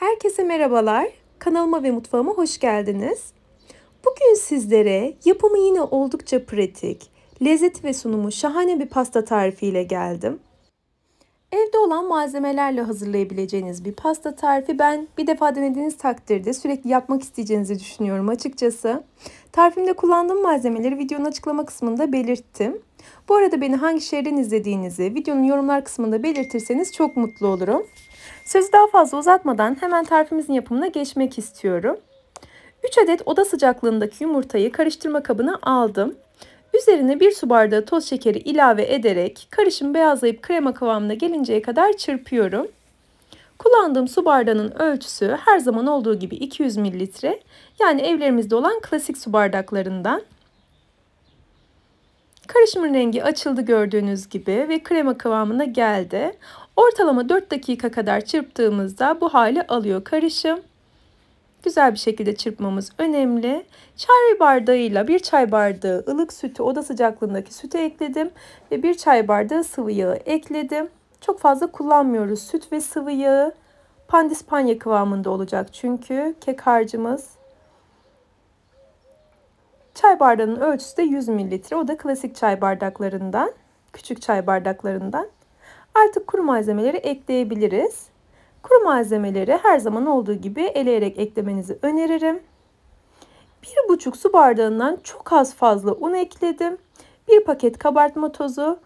Herkese merhabalar. Kanalıma ve mutfağıma hoş geldiniz. Bugün sizlere yapımı yine oldukça pratik, lezzeti ve sunumu şahane bir pasta tarifiyle geldim. Evde olan malzemelerle hazırlayabileceğiniz bir pasta tarifi. Ben bir defa denediğiniz takdirde sürekli yapmak isteyeceğinizi düşünüyorum açıkçası. Tarifimde kullandığım malzemeleri videonun açıklama kısmında belirttim. Bu arada beni hangi şehirden izlediğinizi videonun yorumlar kısmında belirtirseniz çok mutlu olurum. Sözü daha fazla uzatmadan hemen tarifimizin yapımına geçmek istiyorum. 3 adet oda sıcaklığındaki yumurtayı karıştırma kabına aldım. Üzerine 1 su bardağı toz şekeri ilave ederek karışım beyazlayıp krema kıvamına gelinceye kadar çırpıyorum. Kullandığım su bardağının ölçüsü her zaman olduğu gibi 200 mililitre. Yani evlerimizde olan klasik su bardaklarından. Karışımın rengi açıldı gördüğünüz gibi ve krema kıvamına geldi. Ortalama 4 dakika kadar çırptığımızda bu hali alıyor karışım. Güzel bir şekilde çırpmamız önemli. Çay bardağıyla 1 çay bardağı ılık sütü, oda sıcaklığındaki sütü ekledim ve 1 çay bardağı sıvı yağı ekledim. Çok fazla kullanmıyoruz süt ve sıvı yağı. Pandispanya kıvamında olacak çünkü kek harcımız. Çay bardağının ölçüsü de 100 mililitre. O da klasik çay bardaklarından, küçük çay bardaklarından. Artık kuru malzemeleri ekleyebiliriz. Kuru malzemeleri her zaman olduğu gibi eleyerek eklemenizi öneririm. 1,5 su bardağından çok az fazla un ekledim. 1 paket kabartma tozu,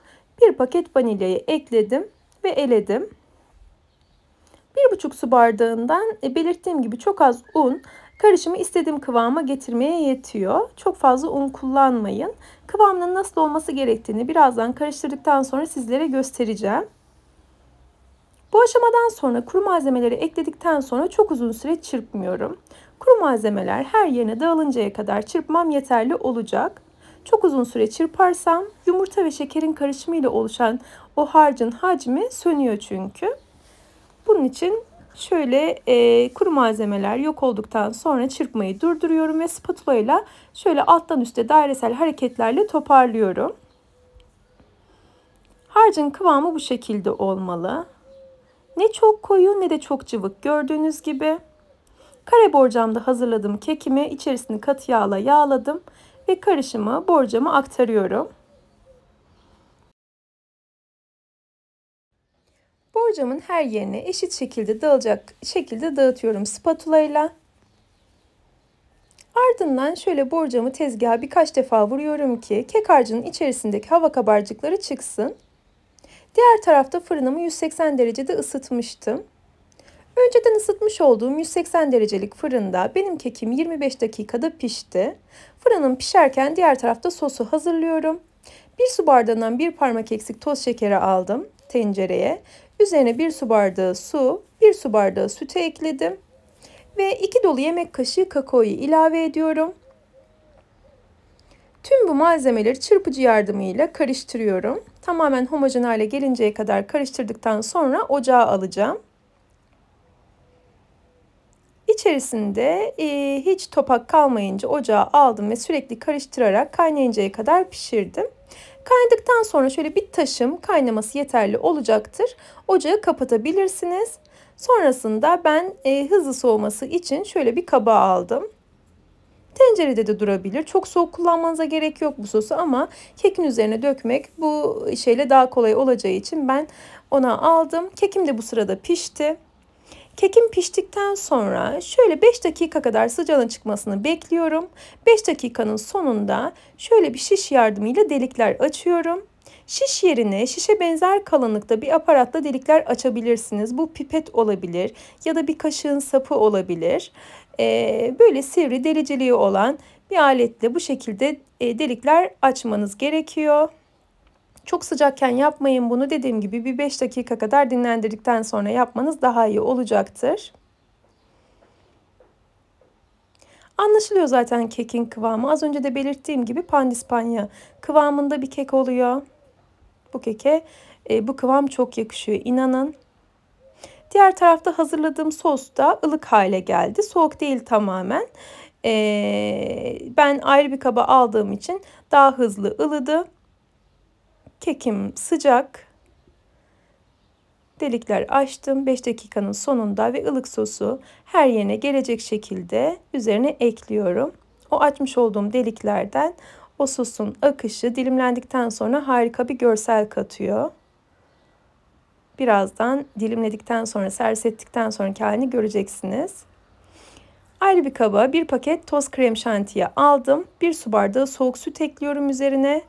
1 paket vanilyayı ekledim ve eledim. 1,5 su bardağından belirttiğim gibi çok az un karışımı istediğim kıvama getirmeye yetiyor. Çok fazla un kullanmayın. Kıvamının nasıl olması gerektiğini birazdan karıştırdıktan sonra sizlere göstereceğim. Bu aşamadan sonra kuru malzemeleri ekledikten sonra çok uzun süre çırpmıyorum. Kuru malzemeler her yerine dağılıncaya kadar çırpmam yeterli olacak. Çok uzun süre çırparsam yumurta ve şekerin karışımıyla oluşan o harcın hacmi sönüyor çünkü. Bunun için şöyle kuru malzemeler yok olduktan sonra çırpmayı durduruyorum ve spatula ile şöyle alttan üste dairesel hareketlerle toparlıyorum. Harcın kıvamı bu şekilde olmalı. Ne çok koyu ne de çok cıvık gördüğünüz gibi. Kare borcamda hazırladığım kekimi içerisini katı yağla yağladım ve karışımı borcama aktarıyorum. Borcamın her yerine eşit şekilde dağılacak şekilde dağıtıyorum spatula ile. Ardından şöyle borcamı tezgaha birkaç defa vuruyorum ki kek harcının içerisindeki hava kabarcıkları çıksın. Diğer tarafta fırınımı 180 derecede ısıtmıştım. Önceden ısıtmış olduğum 180 derecelik fırında benim kekim 25 dakikada pişti. Fırınım pişerken diğer tarafta sosu hazırlıyorum. 1 su bardağından 1 parmak eksik toz şekeri aldım tencereye. Üzerine 1 su bardağı su, 1 su bardağı sütü ekledim. Ve 2 dolu yemek kaşığı kakaoyu ilave ediyorum. Tüm bu malzemeleri çırpıcı yardımıyla karıştırıyorum. Tamamen homojen hale gelinceye kadar karıştırdıktan sonra ocağa alacağım. İçerisinde hiç topak kalmayınca ocağa aldım ve sürekli karıştırarak kaynayıncaya kadar pişirdim. Kaynadıktan sonra şöyle bir taşım kaynaması yeterli olacaktır. Ocağı kapatabilirsiniz. Sonrasında ben hızlı soğuması için şöyle bir kaba aldım. Tencerede de durabilir. Çok soğuk kullanmanıza gerek yok bu sosu ama kekin üzerine dökmek bu şeyle daha kolay olacağı için ben ona aldım. Kekim de bu sırada pişti. Kekim piştikten sonra şöyle 5 dakika kadar sıcağın çıkmasını bekliyorum. 5 dakikanın sonunda şöyle bir şiş yardımıyla delikler açıyorum. Şiş yerine şişe benzer kalınlıkta bir aparatla delikler açabilirsiniz. Bu pipet olabilir ya da bir kaşığın sapı olabilir. Böyle sivri deliciliği olan bir aletle bu şekilde delikler açmanız gerekiyor. Çok sıcakken yapmayın bunu. Dediğim gibi bir 5 dakika kadar dinlendirdikten sonra yapmanız daha iyi olacaktır. Anlaşılıyor zaten kekin kıvamı. Az önce de belirttiğim gibi pandispanya kıvamında bir kek oluyor. Bu keke bu kıvam çok yakışıyor, inanın. Diğer tarafta hazırladığım sos da ılık hale geldi. Soğuk değil tamamen. Ben ayrı bir kaba aldığım için daha hızlı ılıdı. Kekim sıcak. delikler açtım. 5 dakikanın sonunda ve ılık sosu her yerine gelecek şekilde üzerine ekliyorum. O açmış olduğum deliklerden o sosun akışı dilimlendikten sonra harika bir görsel katıyor. Birazdan dilimledikten sonra, servis ettikten sonraki halini göreceksiniz. Ayrı bir kaba 1 paket toz krem şantiyi aldım. 1 su bardağı soğuk süt ekliyorum üzerine.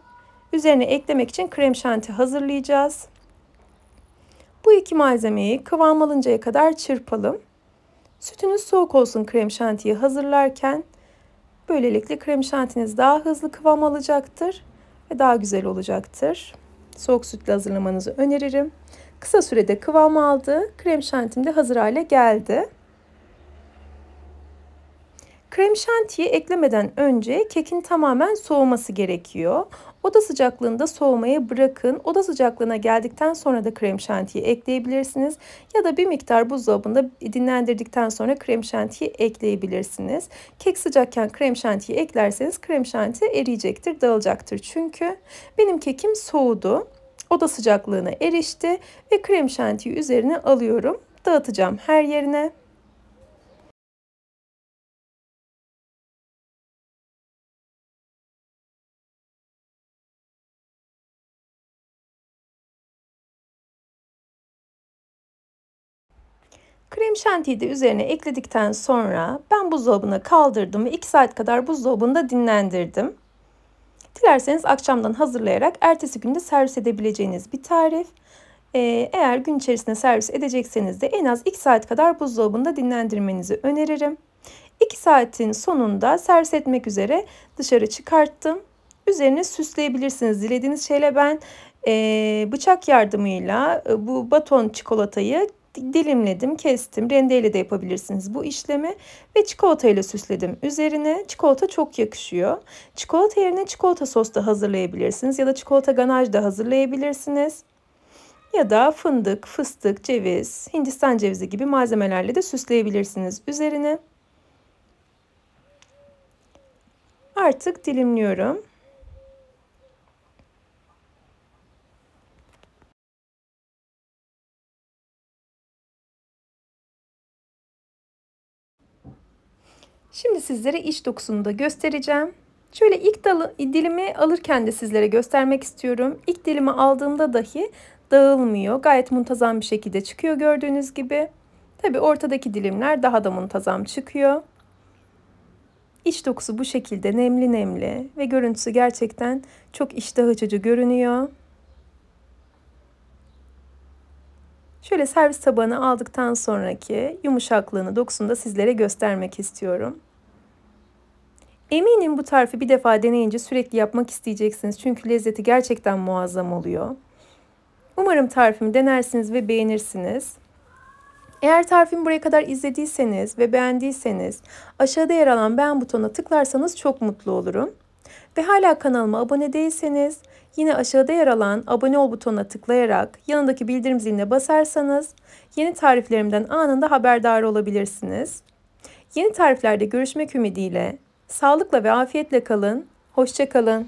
Üzerine eklemek için krem şanti hazırlayacağız. Bu iki malzemeyi kıvam alıncaya kadar çırpalım. Sütünüz soğuk olsun krem şantiyi hazırlarken. Böylelikle krem şantiniz daha hızlı kıvam alacaktır ve daha güzel olacaktır. Soğuk sütle hazırlamanızı öneririm. Kısa sürede kıvam aldı. Krem şantim de hazır hale geldi. Krem şantiyi eklemeden önce kekin tamamen soğuması gerekiyor. Oda sıcaklığında soğumaya bırakın. Oda sıcaklığına geldikten sonra da krem şantiyi ekleyebilirsiniz. Ya da bir miktar buzdolabında dinlendirdikten sonra krem şantiyi ekleyebilirsiniz. Kek sıcakken krem şantiyi eklerseniz krem şanti eriyecektir, dağılacaktır. Çünkü benim kekim soğudu. Oda sıcaklığına erişti ve krem şantiyi üzerine alıyorum. Dağıtacağım her yerine. Krem şantiyi de üzerine ekledikten sonra ben buzdolabına kaldırdım ve 2 saat kadar buzdolabında dinlendirdim. Dilerseniz akşamdan hazırlayarak ertesi günde servis edebileceğiniz bir tarif. Eğer gün içerisinde servis edecekseniz de en az 2 saat kadar buzdolabında dinlendirmenizi öneririm. 2 saatin sonunda servis etmek üzere dışarı çıkarttım. Üzerine süsleyebilirsiniz dilediğiniz şeyle. Ben bıçak yardımıyla bu baton çikolatayı dilimledim, kestim. Rendeyle de yapabilirsiniz bu işlemi. Ve çikolatayla süsledim üzerine. Çikolata çok yakışıyor. Çikolata yerine çikolata sos da hazırlayabilirsiniz. Ya da çikolata ganaj da hazırlayabilirsiniz. Ya da fındık, fıstık, ceviz, Hindistan cevizi gibi malzemelerle de süsleyebilirsiniz üzerine. Artık dilimliyorum. Şimdi sizlere iç dokusunu da göstereceğim. Şöyle ilk dilimi alırken de sizlere göstermek istiyorum. İlk dilimi aldığımda dahi dağılmıyor. Gayet muntazam bir şekilde çıkıyor gördüğünüz gibi. Tabii ortadaki dilimler daha da muntazam çıkıyor. İç dokusu bu şekilde nemli nemli ve görüntüsü gerçekten çok iştah açıcı görünüyor. Şöyle servis tabağına aldıktan sonraki yumuşaklığını, dokusunu da sizlere göstermek istiyorum. Eminim bu tarifi bir defa deneyince sürekli yapmak isteyeceksiniz. Çünkü lezzeti gerçekten muazzam oluyor. Umarım tarifimi denersiniz ve beğenirsiniz. Eğer tarifimi buraya kadar izlediyseniz ve beğendiyseniz aşağıda yer alan beğen butonuna tıklarsanız çok mutlu olurum. Ve hala kanalıma abone değilseniz yine aşağıda yer alan abone ol butonuna tıklayarak yanındaki bildirim ziline basarsanız yeni tariflerimden anında haberdar olabilirsiniz. Yeni tariflerde görüşmek ümidiyle sağlıkla ve afiyetle kalın. Hoşça kalın.